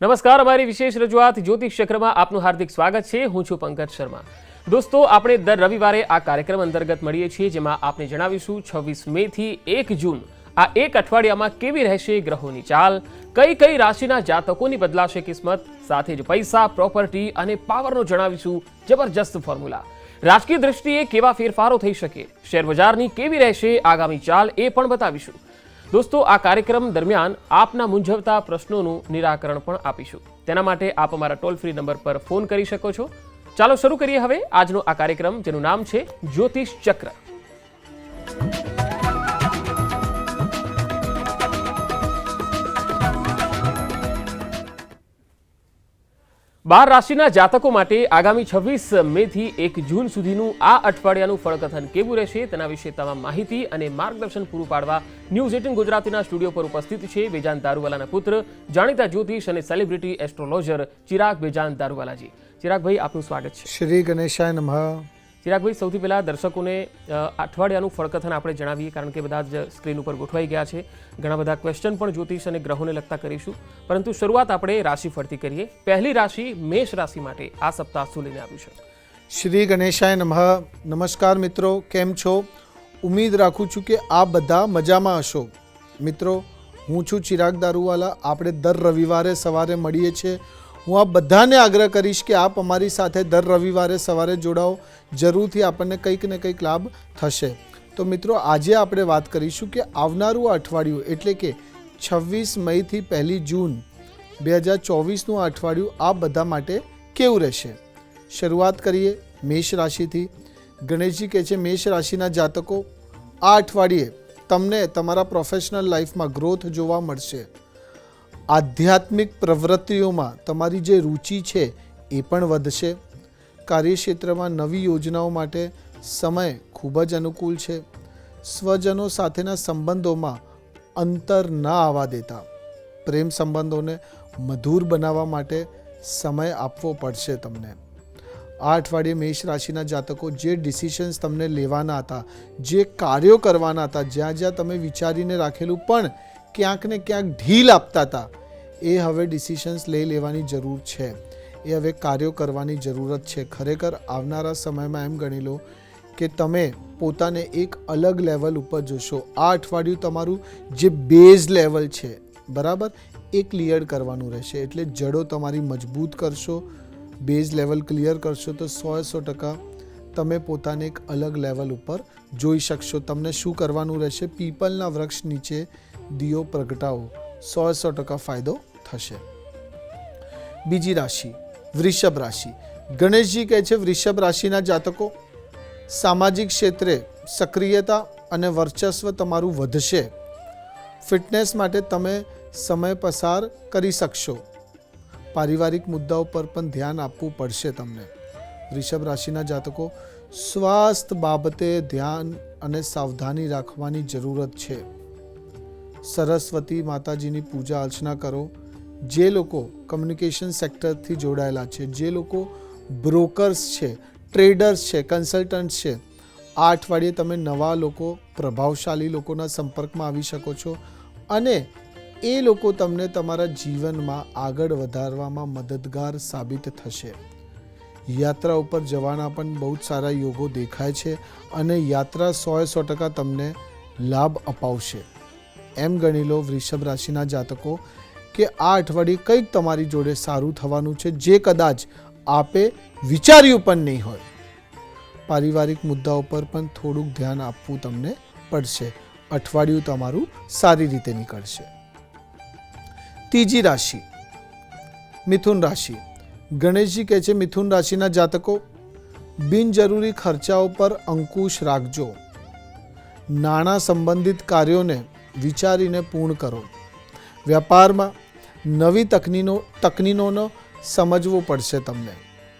નમસ્કાર, અમારી વિશેષ રજૂઆત જ્યોતિષ ચક્રમાં આપનું હાર્દિક સ્વાગત છે. હું છું પંકજ શર્મા. દોસ્તો, આપણે દર રવિવારે આ કાર્યક્રમ અંતર્ગત મળીએ છીએ, જેમાં આપણે જણાવીશું 26 મે થી 1 જૂન આ એક અઠવાડિયામાં કેવી રહેશે ગ્રહોની ચાલ, કઈ કઈ રાશિના જાતકોની બદલાશે કિસ્મત, સાથે જ પૈસા, પ્રોપર્ટી અને પાવરનો જણાવીશું જબરજસ્ત ફોર્મ્યુલા. રાજકીય દ્રષ્ટિએ કેવા ફેરફારો થઈ શકે, શેરબજારની કેવી રહેશે આગામી ચાલ, એ પણ બતાવીશું. દોસ્તો, આ કાર્યક્રમ દરમિયાન આપના મૂંઝવતા પ્રશ્નોનું નિરાકરણ પણ આપીશું. તેના માટે આપ અમારા ટોલ ફ્રી નંબર પર ફોન કરી શકો છો. ચાલો શરૂ કરીએ હવે આજનો આ કાર્યક્રમ, જેનું નામ છે જ્યોતિષ ચક્ર. 12 રાશિના જાતકો માટે આગામી 26 મે થી 1 જૂન સુધીનું આ અઠવાડિયાનું ફળકથન કેવું રહેશે તેના વિશે તમામ માહિતી અને માર્ગદર્શન પૂરું પાડવા ન્યૂઝ 18 ગુજરાતીના સ્ટુડિયો પર ઉપસ્થિત છે વેજાંત દારૂવાલાના પુત્ર, જાણીતા જ્યોતિષ અને સેલિબ્રિટી એસ્ટ્રોલોજર ચિરાગ વેજાંત દારૂવાલાજી. ચિરાગભાઈ, આપનું સ્વાગત છે. શ્રી ગણેશાય નમઃ. ચિરાગભાઈ, સૌથી પહેલા દર્શકોને અઠવાડિયાનું ફળકથન આપણે જણાવીએ, કારણ કે બધા જ સ્ક્રીન ઉપર ગોઠવાઈ ગયા છે. ઘણા બધા ક્વેશ્ચન પણ જ્યોતિષ અને ગ્રહોને લગતા કરીશું, પરંતુ શરૂઆત આપણે રાશિફળથી કરીએ. પહેલી રાશિ મેષ રાશિ માટે આ સપ્તાહ શું લઈને આવ્યું છે? શ્રી ગણેશાય નમઃ. નમસ્કાર મિત્રો, કેમ છો? ઉમ્મીદ રાખું છું કે આ બધા મજામાં હશો. મિત્રો, હું છું ચિરાગ દારૂવાલા. આપણે દર રવિવારે સવારે મળીએ છીએ. હું આ બધાને આગ્રહ કરીશ કે આપ અમારી સાથે દર રવિવારે સવારે જોડાઓ. જરૂરથી આપણને કંઈક ને કંઈક લાભ થશે. તો મિત્રો, આજે આપણે વાત કરીશું કે આવનારું અઠવાડિયું એટલે કે 26 મે થી 1 જૂન 2024નું અઠવાડિયું આ બધા માટે કેવું રહેશે. શરૂઆત કરીએ મેષ રાશિથી. ગણેશજી કહે છે, મેષ રાશિના જાતકો, આ અઠવાડિયે તમને તમારા પ્રોફેશનલ લાઈફમાં ગ્રોથ જોવા મળશે. આધ્યાત્મિક પ્રવૃત્તિઓમાં તમારી જે રુચિ છે એ પણ વધશે. કાર્યક્ષેત્રમાં નવી યોજનાઓ માટે સમય ખૂબ જ અનુકૂળ છે. સ્વજનો સાથેના સંબંધોમાં અંતર ન આવવા દેતા. પ્રેમ સંબંધોને મધુર બનાવવા માટે સમય આપવો પડશે તમને. આ અઠવાડિયે મેષ રાશિના જાતકો, જે ડિસિશન્સ તમને લેવાના હતા, જે કાર્યો કરવાના હતા, જ્યાં જ્યાં તમે વિચારીને રાખેલું પણ ક્યાંક ને ક્યાંક ઢીલ આપતા હતા, એ હવે ડિસિશન્સ લેવાની જરૂર છે. એ હવે કાર્યો કરવાની જરૂરત છે. ખરેખર આવનારા સમયમાં એમ ગણી લો કે તમે પોતાને એક અલગ લેવલ ઉપર જોશો. આ અઠવાડિયું તમારું જે બેઝ લેવલ છે, બરાબર, એ ક્લિયર કરવાનું રહેશે. એટલે જડો તમારી મજબૂત કરશો, બેઝ લેવલ ક્લિયર કરશો તો 100% તમે પોતાને એક અલગ લેવલ ઉપર જોઈ શકશો. તમને શું કરવાનું રહેશે? પીપલના વૃક્ષ નીચે દિયો પ્રગટાવો. 100% ફાયદો થશે. બીજી રાશિ વૃષભ રાશિ. ગણેશજી કહે છે, વૃષભ રાશિના જાતકો, સામાજિક ક્ષેત્રે સક્રિયતા અને વર્ચસ્વ તમારું વધશે. ફિટનેસ માટે તમે સમય પસાર કરી શકશો. પારિવારિક મુદ્દાઓ પર પણ ધ્યાન આપવું પડશે તમને. વૃષભ રાશિના જાતકો, સ્વાસ્થ્ય બાબતે ધ્યાન અને સાવધાની રાખવાની જરૂરત છે. સરસ્વતી માતાજીની પૂજા અર્ચના કરો. જે લોકો કમ્યુનિકેશન સેક્ટરથી જોડાયેલા છે, જે લોકો બ્રોકર્સ છે, ટ્રેડર્સ છે, કન્સલ્ટન્ટ છે, આ અઠવાડિયે તમે નવા લોકો, પ્રભાવશાળી લોકોના સંપર્કમાં આવી શકો છો અને એ લોકો તમને તમારા જીવનમાં આગળ વધારવામાં મદદગાર સાબિત થશે. યાત્રા ઉપર જવાના પણ બહુ જ સારા યોગો દેખાય છે અને યાત્રા 100% તમને લાભ અપાવશે. એમ ગણી લો વૃષભ રાશિના જાતકો કે આ અઠવાડિયે કંઈક તમારી જોડે સારું થવાનું છે, જે કદાચ આપે વિચાર્યું પણ નહીં હોય. પારિવારિક મુદ્દાઓ પર પણ થોડુંક ધ્યાન આપવું તમને પડશે. અઠવાડિયું તમારું સારી રીતે નીકળશે. ત્રીજી રાશિ મિથુન રાશિ. ગણેશજી કહે છે, મિથુન રાશિના જાતકો, બિનજરૂરી ખર્ચાઓ પર અંકુશ રાખજો. નાણાં સંબંધિત કાર્યોને વિચારીને પૂર્ણ કરો. વ્યાપારમાં નવી તકનીકોનો સમજવો પડશે તમને.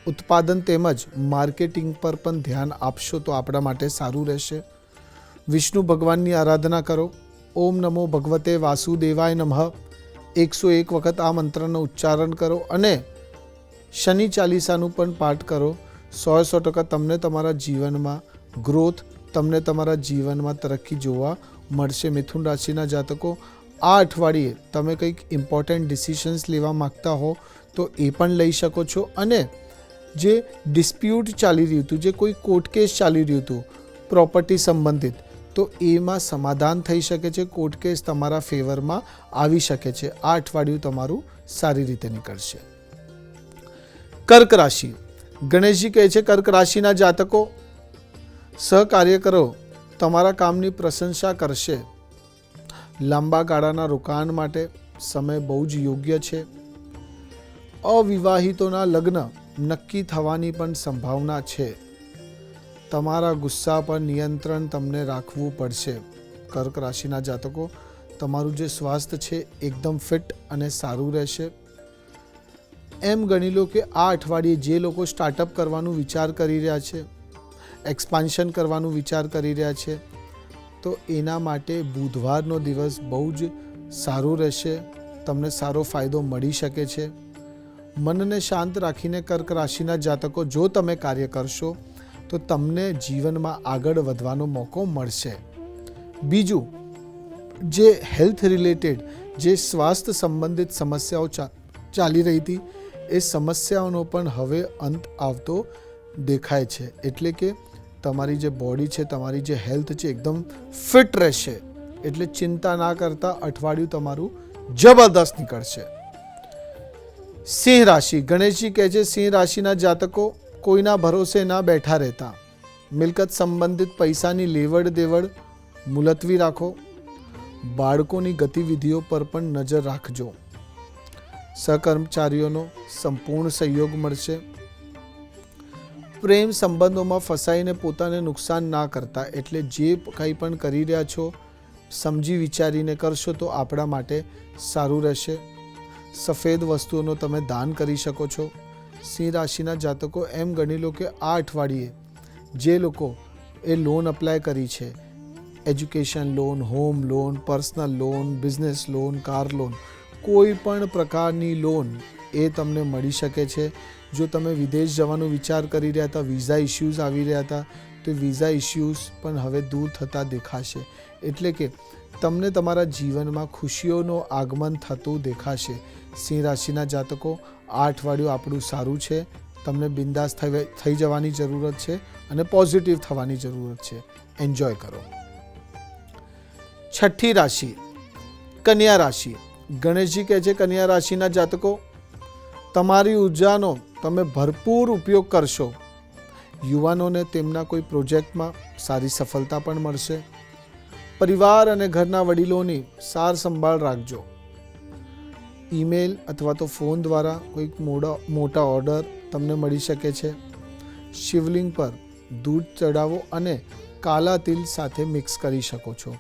ઉત્પાદન તેમજ માર્કેટિંગ પર પણ ધ્યાન આપશો તો આપણા માટે સારું રહેશે. વિષ્ણુ ભગવાનની આરાધના કરો. ઓમ નમો ભગવતે વાસુદેવાય નમઃ 101 વખત આ મંત્રનો ઉચ્ચારણ કરો અને શનિ ચાલીસાનું પણ પાઠ કરો. 100% તમને તમારા જીવનમાં ગ્રોથ, તમને તમારા જીવનમાં તરક્કી જોવા મળશે. મિથુન રાશિના જાતકો, આ અઠવાડિયે તમે કંઈક ઇમ્પોર્ટન્ટ ડિસિશન્સ લેવા માગતા હો તો એ પણ લઈ શકો છો. અને જે ડિસ્પ્યુટ ચાલી રહ્યું હતું, જે કોઈ કોર્ટ કેસ ચાલી રહ્યું હતું પ્રોપર્ટી સંબંધિત, તો એમાં સમાધાન થઈ શકે છે. કોર્ટ કેસ તમારા ફેવરમાં આવી શકે છે. આ અઠવાડિયું તમારું સારી રીતે નીકળશે. કર્ક રાશિ, ગણેશજી કહે છે કર્ક રાશિના જાતકો, સહકાર્યકરો તમારા કામની પ્રશંસા કરશે. લાંબા ગાળાના રોકાણ માટે સમય બહુ જ યોગ્ય છે. અવિવાહિતોના લગ્ન નક્કી થવાની પણ સંભાવના છે. તમારા ગુસ્સા પર નિયંત્રણ તમને રાખવું પડશે. કર્ક રાશિના જાતકો, તમારું જે સ્વાસ્થ્ય છે એકદમ ફિટ અને સારું રહેશે. એમ ગણી લો કે આ અઠવાડિયે જે લોકો સ્ટાર્ટઅપ કરવાનું વિચાર કરી રહ્યા છે, એક્સપાન્શન કરવાનું વિચાર કરી રહ્યા છે, તો એના માટે બુધવારનો દિવસ બહુ જ સારો રહેશે. તમને સારો ફાયદો મળી શકે છે. મનને શાંત રાખીને કર્ક રાશિના જાતકો જો તમે કાર્ય કરશો તો તમને જીવનમાં આગળ વધવાનો મોકો મળશે. બીજું, જે હેલ્થ રિલેટેડ, જે સ્વાસ્થ્ય સંબંધિત સમસ્યાઓ ચાલી રહી હતી, એ સમસ્યાઓનો પણ હવે અંત આવતો દેખાય છે. એટલે કે તમારી જે બોડી છે, તમારી જે હેલ્થ છે એકદમ ફિટ રહેશે. એટલે ચિંતા ના કરતા અઠવાડિયું તમારું જબરદસ્ત નીકળશે. સિંહ રાશિ, ગણેશજી કહે છે સિંહ રાશિના જાતકો, કોઈના ભરોસે ના બેઠા રહેતા. મિલકત સંબંધિત પૈસાની લેવડ દેવડ મુલતવી રાખો. બાળકોની ગતિવિધિઓ પર પણ નજર રાખજો. સહકર્મચારીઓનો સંપૂર્ણ સહયોગ મળશે. પ્રેમ સંબંધોમાં ફસાઈને પોતાને નુકસાન ના કરતા. એટલે જે કંઈ પણ કરી રહ્યા છો સમજી વિચારીને કરશો તો આપણા માટે સારું રહેશે. સફેદ વસ્તુઓનો તમે દાન કરી શકો છો. સિંહ રાશિના જાતકો, એમ ગણી લો કે આ અઠવાડિયે જે લોકો એ લોન અપ્લાય કરી છે, education loan, home loan, personal loan, business loan, car loan, કોઈ પણ પ્રકારની લોન એ તમને મળી શકે છે. જો તમે વિદેશ જવાનો વિચાર કરી રહ્યા હતા, વિઝા ઇસ્યુઝ આવી રહ્યા હતા, તો વિઝા ઇસ્યુઝ પણ હવે દૂર થતા દેખાશે. એટલે કે તમને તમારા જીવનમાં ખુશીઓનું આગમન થતું દેખાશે. સિંહ રાશિના જાતકો, આ અઠવાડિયું આપણું સારું છે. તમને બિંદાસ થઈ જવાની જરૂરત છે અને પોઝિટિવ થવાની જરૂરત છે. એન્જોય કરો. છઠ્ઠી રાશિ, કન્યા રાશિ, ગણેશજી કહે છે કન્યા રાશિના જાતકો, તમારી ઉર્જાનો તમે ભરપૂર ઉપયોગ કરશો. યુવાનોને તેમના કોઈ પ્રોજેક્ટમાં સારી સફળતા પણ મળશે. પરિવાર અને ઘરના વડીલોની સાર સંભાળ રાખજો. ઈમેલ અથવા તો ફોન દ્વારા કોઈક મોટા ઓર્ડર તમને મળી શકે છે. શિવલિંગ પર દૂધ ચડાવો અને કાલા તિલ સાથે મિક્સ કરી શકો છો.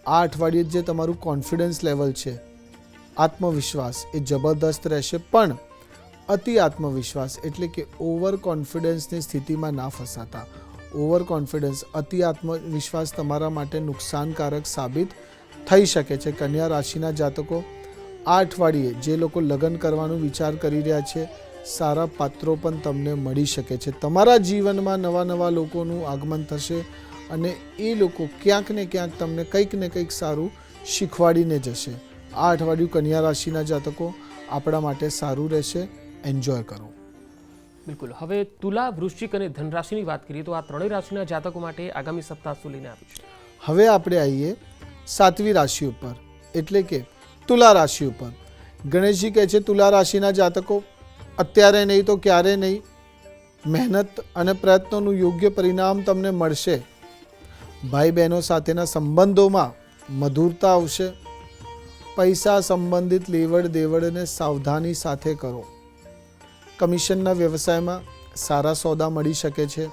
આ અઠવાડિયે જે તમારું કોન્ફિડન્સ લેવલ છે, આત્મવિશ્વાસ, એ જબરદસ્ત રહેશે. પણ અતિ આત્મવિશ્વાસ એટલે કે ઓવર કોન્ફિડન્સની સ્થિતિમાં ના ફસાતા. ઓવર કોન્ફિડન્સ, અતિ આત્મવિશ્વાસ તમારા માટે નુકસાનકારક સાબિત થઈ શકે છે. કન્યા રાશિના જાતકો, આ અઠવાડિયે જે લોકો લગ્ન કરવાનો વિચાર કરી રહ્યા છે, સારા પાત્રો પણ તમને મળી શકે છે. તમારા જીવનમાં નવા નવા લોકોનું આગમન થશે અને એ લોકો ક્યાંક ને ક્યાંક તમને કંઈક ને કંઈક સારું શીખવાડીને જશે. આ અઠવાડિયું કન્યા રાશિના જાતકો આપણા માટે સારું રહેશે. એન્જોય કરો. બિલકુલ. હવે તુલા, વૃશ્ચિક અને ધન રાશિની વાત કરીએ તો આ ત્રણેય રાશિના જાતકો માટે આગામી સપ્તાહ શું લઈને આવ્યું છે? હવે આપણે આવીએ સાતમી રાશિ ઉપર, એટલે કે તુલા રાશિ ઉપર. ગણેશજી કહે છે તુલા રાશિના જાતકો, અત્યારે નહીં તો ક્યારે નહીં, મહેનત અને પ્રયત્નોનું યોગ્ય પરિણામ તમને મળશે. ભાઈ બહેનો સાથેના સંબંધોમાં મધુરતા આવશે. પૈસા સંબંધિત લેવડ દેવડને સાવધાની સાથે કરો. કમિશનના વ્યવસાયમાં સારા સોદા મળી શકે છે.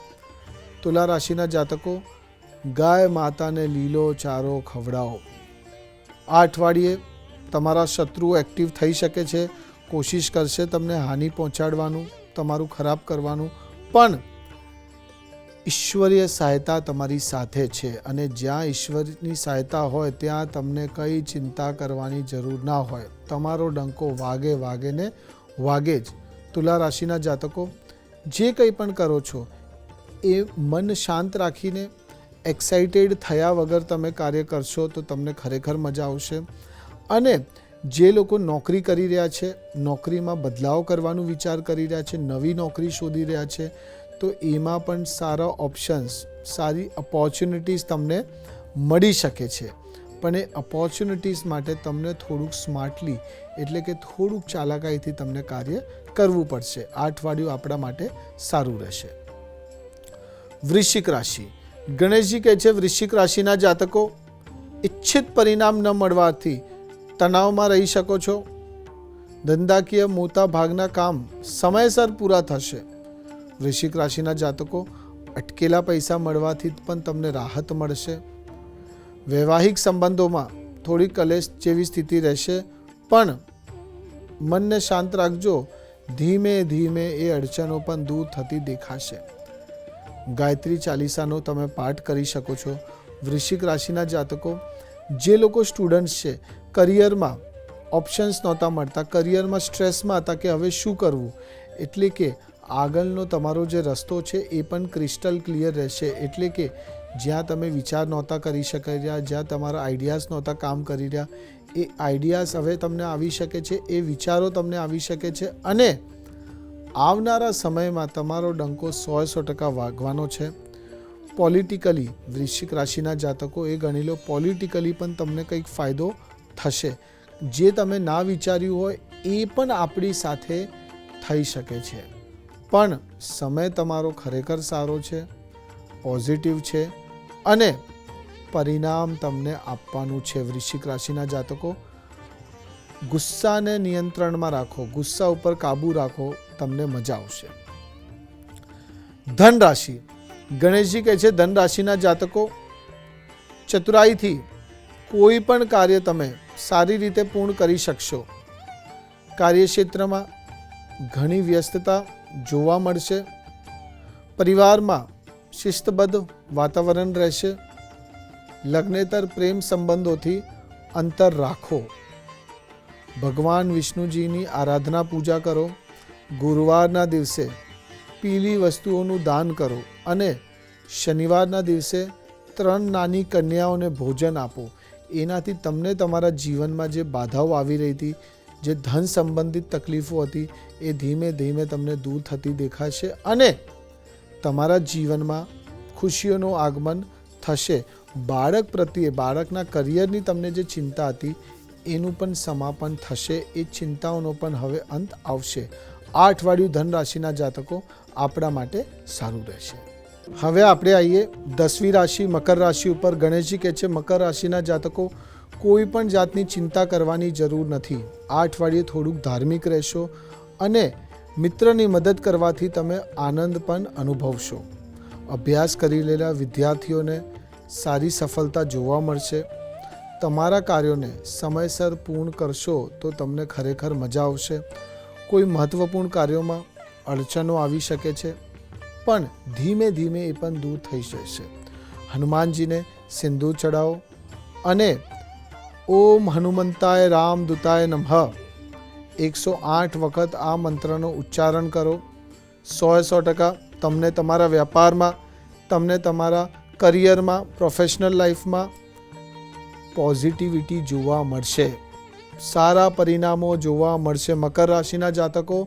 તુલા રાશિના જાતકો, ગાય માતાને લીલો ચારો ખવડાવો. આ અઠવાડિયે તમારા શત્રુઓ એક્ટિવ થઈ શકે છે. કોશિશ કરશે તમને હાનિ પહોંચાડવાનું, તમારું ખરાબ કરવાનું, પણ ઈશ્વરીય સહાયતા તમારી સાથે છે. અને જ્યાં ઈશ્વરની સહાયતા હોય ત્યાં તમને કંઈ ચિંતા કરવાની જરૂર ના હોય. તમારો ડંકો વાગે ને વાગે જ. તુલા રાશિના જાતકો, જે કંઈ પણ કરો છો એ મન શાંત રાખીને એક્સાઇટેડ થયા વગર તમે કાર્ય કરશો તો તમને ખરેખર મજા આવશે. અને જે લોકો નોકરી કરી રહ્યા છે, નોકરીમાં બદલાવ કરવાનું વિચાર કરી રહ્યા છે, નવી નોકરી શોધી રહ્યા છે, તો એમાં પણ સારા ઓપ્શન્સ, સારી ઓપોર્ચ્યુનિટીઝ તમને મળી શકે છે. પણ એ ઓપોર્ચ્યુનિટીઝ માટે તમને થોડુંક સ્માર્ટલી એટલે કે થોડુંક ચાલાકાઈથી તમને કાર્ય કરવું પડશે. આ અઠવાડિયું આપણા માટે સારું રહેશે. વૃશ્ચિક રાશિ. ગણેશજી કહે છે વૃશ્ચિક રાશિના જાતકો ઈચ્છિત પરિણામ ન મળવાથી તણાવમાં રહી શકો છો. ધંધાકીય મોટા ભાગના કામ સમયસર પૂરા થશે. વૃશ્ચિક રાશિના જાતકો અટકેલા પૈસા મળવાથી પણ તમને રાહત મળશે. વૈવાહિક સંબંધોમાં થોડી કલેશ જેવી સ્થિતિ રહેશે, પણ મનને શાંત રાખજો. ધીમે ધીમે એ અડચણો પણ દૂર થતી દેખાશે. ગાયત્રી ચાલીસાનો તમે પાઠ કરી શકો છો. વૃશ્ચિક રાશિના જાતકો, જે લોકો સ્ટુડન્ટ્સ છે, કરિયરમાં ઓપ્શન્સ નહોતા મળતા, કરિયરમાં સ્ટ્રેસમાં હતા કે હવે શું કરવું, એટલે કે આગળનો તમારો જે રસ્તો છે એ પણ ક્રિસ્ટલ ક્લિયર રહેશે. એટલે કે જ્યાં તમે વિચાર નહોતા કરી શકી રહ્યા, જ્યાં તમારા આઈડિયાઝ નહોતા કામ કરી રહ્યા, એ આઈડિયાઝ હવે તમને આવી શકે છે, એ વિચારો તમને આવી શકે છે. અને આવનારા સમયમાં તમારો ડંકો 100% વાગવાનો છે. પોલિટિકલી વૃશ્ચિક રાશિના જાતકો એ ગણી લો, પોલિટિકલી પણ તમને કંઈક ફાયદો થશે. જે તમે ના વિચાર્યું હોય એ પણ આપણી સાથે થઈ શકે છે. પણ સમય તમારો ખરેખર સારો છે, પોઝિટિવ છે અને પરિણામ તમને આપવાનું છે. વૃશ્ચિક રાશિના જાતકો, ગુસ્સાને નિયંત્રણમાં રાખો, ગુસ્સા ઉપર કાબૂ રાખો, તમને મજા આવશે. ધન રાશિ. ગણેશજી કહે છે ધન રાશિના જાતકો ચતુરાઈથી કોઈ પણ કાર્ય તમે સારી રીતે પૂર્ણ કરી શકશો. કાર્યક્ષેત્રમાં ઘણી વ્યસ્તતા જોવા મળશે. પરિવારમાં શિસ્તબદ્ધ વાતાવરણ રહેશે. લગ્નેતર પ્રેમ સંબંધોથી અંતર રાખો. ભગવાન વિષ્ણુજીની આરાધના પૂજા કરો. ગુરુવારના દિવસે પીળી વસ્તુઓનું દાન કરો અને શનિવારના દિવસે 3 નાની કન્યાઓને ભોજન આપો. એનાથી તમને તમારા જીવનમાં જે બાધાઓ આવી રહી હતી, જે ધન સંબંધિત તકલીફો હતી, એ ધીમે ધીમે તમને દૂર થતી દેખાશે અને તમારા જીવનમાં ખુશીઓનું આગમન થશે. બાળક પ્રત્યે, બાળકના કરિયરની તમને જે ચિંતા હતી એનું પણ સમાપન થશે. એ ચિંતાઓનો પણ હવે અંત આવશે. આ અઠવાડિયું ધન રાશિના જાતકો આપણા માટે સારું રહેશે. હવે આપણે આવીએ 10મી રાશિ મકર રાશિ ઉપર. ગણેશજી કહે છે મકર રાશિના જાતકો કોઈ પણ જાતની ચિંતા કરવાની જરૂર નથી. આ અઠવાડિયે થોડુંક ધાર્મિક રહેશો અને મિત્રની મદદ કરવાથી તમે આનંદ પણ અનુભવશો. અભ્યાસ કરી રહેલા વિદ્યાર્થીઓને સારી સફળતા જોવા મળશે. તમારા કાર્યોને સમયસર પૂર્ણ કરશો તો તમને ખરેખર મજા આવશે. કોઈ મહત્ત્વપૂર્ણ કાર્યોમાં અડચણો આવી શકે છે, પણ ધીમે ધીમે એ પણ દૂર થઈ જશે. હનુમાનજીને સિંદૂર ચડાવો અને ઓમ હનુમંતાય રામદૂતાય નમઃ 108 વખત આ મંત્રનો ઉચ્ચારણ કરો. 100% તમને તમારા વ્યાપારમાં, તમને તમારા કરિયરમાં, પ્રોફેશનલ લાઈફમાં પોઝિટિવિટી જોવા મળશે. સારા પરિણામો જોવા મળશે. મકર રાશિના જાતકો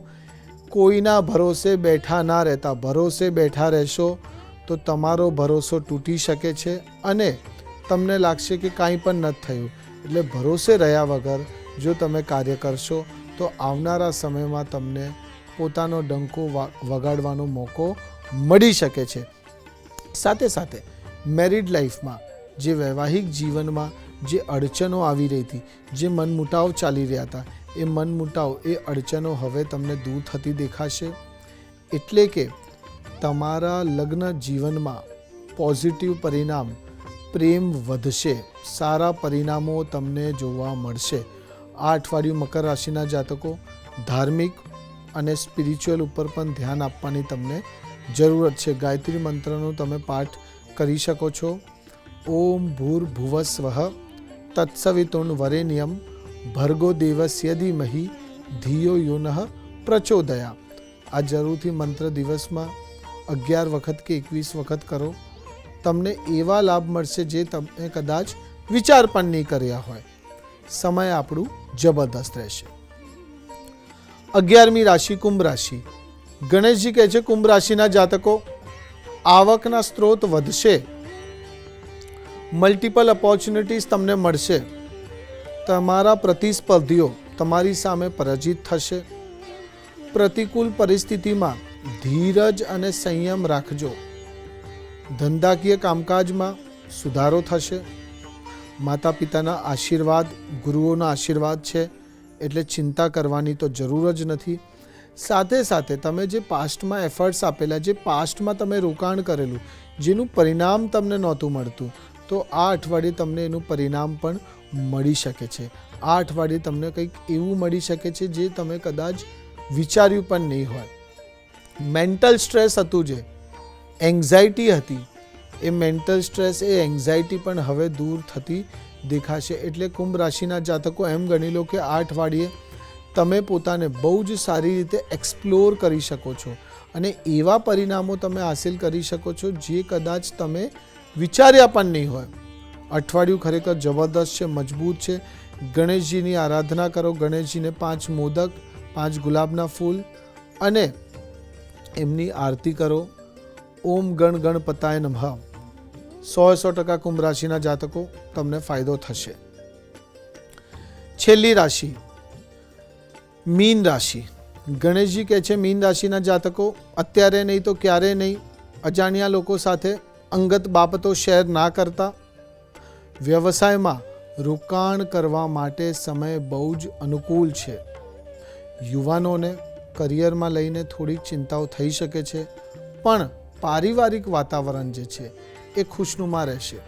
કોઈના ભરોસે બેઠા ના રહેતા. ભરોસે બેઠા રહેશો તો તમારો ભરોસો તૂટી શકે છે અને તમને લાગશે કે કાંઈ પણ નથી થયું. એટલે ભરોસે રહ્યા વગર જો તમે કાર્ય કરશો તો આવનારા સમયમાં તમને પોતાનો ડંકો વગાડવાનો મોકો મળી શકે છે. સાથે સાથે મેરિડ લાઈફમાં, જે વૈવાહિક જીવનમાં જે અડચણો આવી રહી હતી, જે મનમુટાવ ચાલી રહ્યા હતા, એ મનમુટાવ, એ અડચણો હવે તમને દૂર થતી દેખાશે. એટલે કે તમારા લગ્ન જીવનમાં પોઝિટિવ પરિણામ, પ્રેમ વધશે, સારા પરિણામો તમને જોવા મળશે. આ અઠવાડિયું મકર રાશિના જાતકો ધાર્મિક અને સ્પિરિચ્યુઅલ ઉપર પણ ધ્યાન આપવાની તમને જરૂરત છે. ગાયત્રી મંત્રનો તમે પાઠ કરી શકો છો. ઓમ ભૂર્ભુવસ્વઃ તત્સવિતુર્વરેણ્યં ભર્ગો દેવસ્ય ધીમહિ ધિયો યો નઃ પ્રચોદયાત. આ જરૂરથી મંત્ર દિવસમાં 11 વખત કે 21 વખત કરો. તમને એવા લાભ મળશે જે તમે કદાચ વિચાર પણ નહીં કર્યા હોય. સમય આપણું જબરદસ્ત રહેશે. 11મી રાશિ કુંભ રાશિ. ગણેશજી કહે છે કુંભ રાશિના જાતકો આવકના સ્ત્રોત વધશે, મલ્ટિપલ ઓપોર્ચ્યુનિટીઝ તમને મળશે, તમારા પ્રતિસ્પર્ધીઓ તમારી સામે પરાજિત થશે. પ્રતિકૂળ પરિસ્થિતિમાં ધીરજ અને સંયમ રાખજો. ધંધાકીય કામકાજમાં સુધારો થશે. માતા પિતાના આશીર્વાદ, ગુરુઓના આશીર્વાદ છે એટલે ચિંતા કરવાની તો જરૂર જ નથી. સાથે સાથે તમે જે પાસ્ટમાં એફર્ટ્સ આપેલા, જે પાસ્ટમાં તમે રોકાણ કરેલું, જેનું પરિણામ તમને નહોતું મળતું, તો આ અઠવાડિયે તમને એનું પરિણામ પણ મળી શકે છે. આ અઠવાડિયે તમને કંઈક એવું મળી શકે છે જે તમે કદાચ વિચાર્યું પણ નહીં હોય. મેન્ટલ સ્ટ્રેસ હતું, જે એન્ઝાયટી હતી, એ મેન્ટલ સ્ટ્રેસ, એ એન્ઝાયટી પણ હવે દૂર થતી દેખાશે. એટલે કુંભ રાશિના જાતકો એમ ગણી લો કે આ અઠવાડિયે તમે પોતાને બહુ જ સારી રીતે એક્સપ્લોર કરી શકો છો અને એવા પરિણામો તમે હાંસિલ કરી શકો છો જે કદાચ તમે વિચાર્યા પણ નહીં હોય. અઠવાડિયું ખરેખર જબરદસ્ત છે, મજબૂત છે. ગણેશજીની આરાધના કરો. ગણેશજીને 5 મોદક, 5 ગુલાબના ફૂલ અને એમની આરતી કરો. ઓમ ગણ ગણપતાય નમઃ. 100% કુંભ રાશિના જાતકો તમને ફાયદો થશે. છેલ્લી રાશિ મીન રાશિ. ગણેશજી કહે છે મીન રાશિના જાતકો અત્યારે નહીં તો ક્યારે નહીં અજાણ્યા લોકો સાથે અંગત બાબતો શેર ના કરતા. વ્યવસાયમાં રોકાણ કરવા માટે સમય બહુ જ અનુકૂળ છે. યુવાનોને કરિયરમાં લઈને થોડીક ચિંતાઓ થઈ શકે છે, પણ પારિવારિક વાતાવરણ જે છે એ ખુશનુમા રહેશે.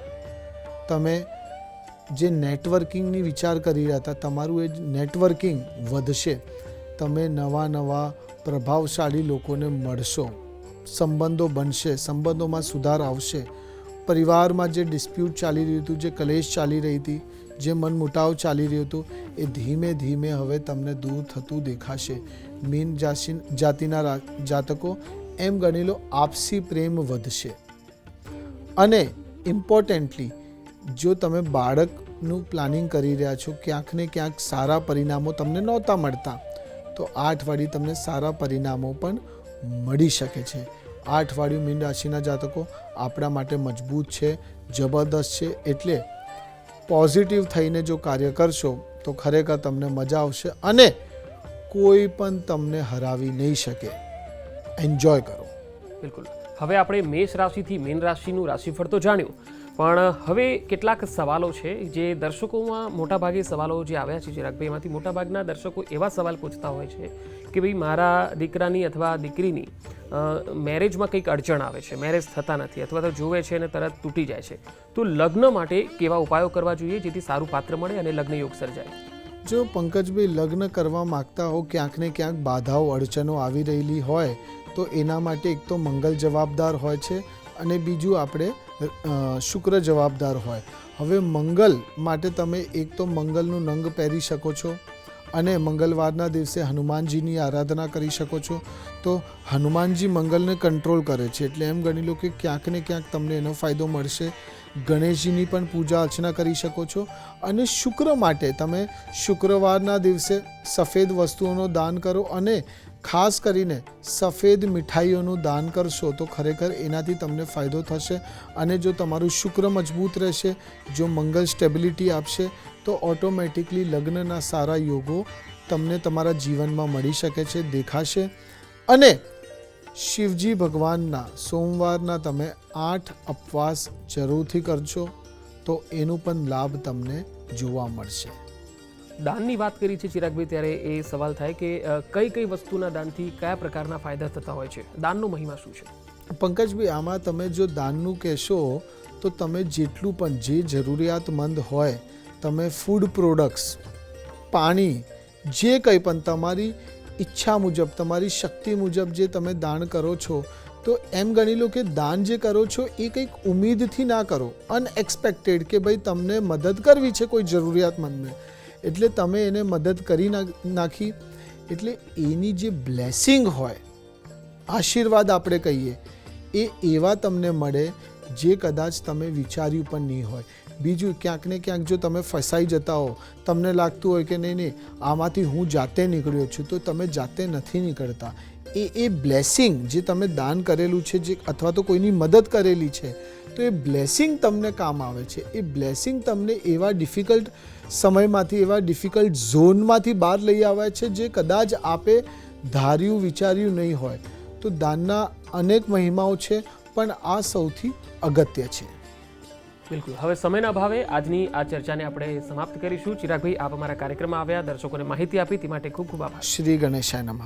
તમે જે નેટવર્કિંગની વિચાર કરી રહ્યા હતા, તમારું એ નેટવર્કિંગ વધશે. તમે નવા પ્રભાવશાળી લોકોને મળશો. સંબંધો બનશે, સંબંધોમાં સુધાર આવશે. પરિવારમાં જે ડિસ્પ્યુટ ચાલી રહ્યું હતું, જે કલેશ ચાલી રહી હતી, જે મનમુટાવ ચાલી રહ્યું હતું, એ ધીમે ધીમે હવે તમને દૂર થતું દેખાશે. મીન જાતિના જાતકો એમ ગણી લો આપસી પ્રેમ વધશે. અને ઇમ્પોર્ટન્ટલી જો તમે બાળકનું પ્લાનિંગ કરી રહ્યા છો, ક્યાંક ને ક્યાંક સારા પરિણામો તમને નહોતા મળતા, તો આ અઠવાડિયે તમને સારા પરિણામો પણ મળી શકે છે. આ અઠવાડિયું મીન રાશિના જાતકો આપણા માટે મજબૂત છે, જબરદસ્ત છે. એટલે પોઝિટિવ થઈને જો કાર્ય કરશો તો ખરેખર તમને મજા આવશે અને કોઈ પણ તમને હરાવી નહીં શકે. એન્જોય કરો. બિલકુલ. હવે આપણે મેષ રાશિથી મીન રાશિનું રાશિફળ તો જાણ્યું, પણ હવે કેટલાક સવાલો છે જે દર્શકોમાં મોટાભાગે સવાલો જે આવ્યા છે ચિરાગભાઈ, એમાંથી મોટાભાગના દર્શકો એવા સવાલ પૂછતા હોય છે કે ભાઈ મારા દીકરાની અથવા દીકરીની મેરેજમાં કંઈક અડચણ આવે છે, મેરેજ થતા નથી અથવા તો જોવે છે અને તરત તૂટી જાય છે, તો લગ્ન માટે કેવા ઉપાયો કરવા જોઈએ જેથી સારું પાત્ર મળે અને લગ્ન યોગ સર્જાય? જો પંકજભાઈ લગ્ન કરવા માગતા હો, ક્યાંક ને ક્યાંક બાધાઓ અડચણો આવી રહેલી હોય, તો એના માટે એક તો મંગલ જવાબદાર હોય છે અને બીજું આપણે શુક્ર જવાબદાર હોય. હવે મંગલ માટે તમે એક તો મંગલનું નંગ પહેરી શકો છો અને મંગળવારના દિવસે હનુમાનજીની આરાધના કરી શકો છો. તો હનુમાનજી મંગલને કંટ્રોલ કરે છે, એટલે એમ ગણી લો કે ક્યાંક ને ક્યાંક તમને એનો ફાયદો મળશે. ગણેશજીની પણ પૂજા અર્ચના કરી શકો છો. અને શુક્ર માટે તમે શુક્રવારના દિવસે સફેદ વસ્તુઓનું દાન કરો અને ખાસ કરીને સફેદ મીઠાઈઓનું દાન કરશો તો ખરેખર એનાથી તમને ફાયદો થશે. અને જો તમારું શુક્ર મજબૂત રહેશે, જો મંગલ સ્ટેબિલિટી આપશે, તો ઓટોમેટિકલી લગ્નના સારા યોગો તમને તમારા જીવનમાં મળી શકે છે, દેખાશે. અને શિવજી ભગવાનના સોમવારના તમે 8 ઉપવાસ જરૂરથી કરજો તો એનું પણ લાભ તમને જોવા મળશે. દાનની વાત કરી છે ચિરાગભાઈ, ત્યારે એ સવાલ થાય કે કઈ કઈ વસ્તુના દાનથી કયા પ્રકારના ફાયદા થતા હોય છે? દાનનો મહિમા શું છે? પંકજભાઈ, આમાં તમે જો દાનનું કહેશો તો તમે જેટલું પણ જે જરૂરિયાતમંદ હોય, તમે ફૂડ પ્રોડક્ટ્સ, પાણી, જે કંઈ પણ તમારી ઈચ્છા મુજબ, તમારી શક્તિ મુજબ જે તમે દાન કરો છો, તો એમ ગણી લો કે દાન જે કરો છો એ કંઈક ઉમ્મીદથી ના કરો, અનએક્સપેક્ટેડ કે ભાઈ તમને મદદ કરવી છે કોઈ જરૂરિયાતમંદને, એટલે તમે એને મદદ કરી નાખી. એટલે એની જે બ્લેસિંગ હોય, આશીર્વાદ આપણે કહીએ, એ એવા તમને મળે જે કદાચ તમે વિચાર્યું પણ નહીં હોય. બીજું, ક્યાંક ને ક્યાંક જો તમે ફસાઈ જતા હો, તમને લાગતું હોય કે નહીં આમાંથી હું જાતે નીકળ્યો છું, તો તમે જાતે નથી નીકળતા. એ બ્લેસિંગ જે તમે દાન કરેલું છે, જે અથવા તો કોઈની મદદ કરેલી છે, તો એ બ્લેસિંગ તમને કામ આવે છે. એ બ્લેસિંગ તમને એવા ડિફિકલ્ટ સમયમાંથી, એવા ડિફિકલ્ટ ઝોનમાંથી બહાર લઈ આવે છે જે કદાચ આપે ધાર્યું વિચાર્યું નહીં હોય. તો દાનના અનેક મહિમાઓ છે, પણ આ સૌથી અગત્ય છે. બિલકુલ. હવે સમયના અભાવે આજની આ ચર્ચાને આપણે સમાપ્ત કરીશું. ચિરાગભાઈ, આપ અમારા કાર્યક્રમમાં આવ્યા, દર્શકોને માહિતી આપી, તે માટે ખૂબ ખૂબ આભાર. શ્રી ગણેશાય નમઃ.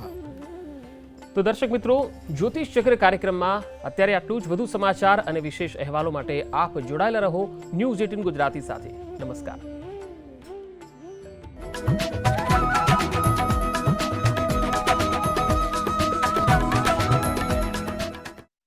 તો દર્શક મિત્રો, જ્યોતિષ ચક્ર કાર્યક્રમમાં અત્યારે આટલું જ. વધુ સમાચાર અને વિશેષ અહેવાલો માટે આપ જોડાયેલા રહો ન્યૂઝ 18 ગુજરાતી સાથે. નમસ્કાર.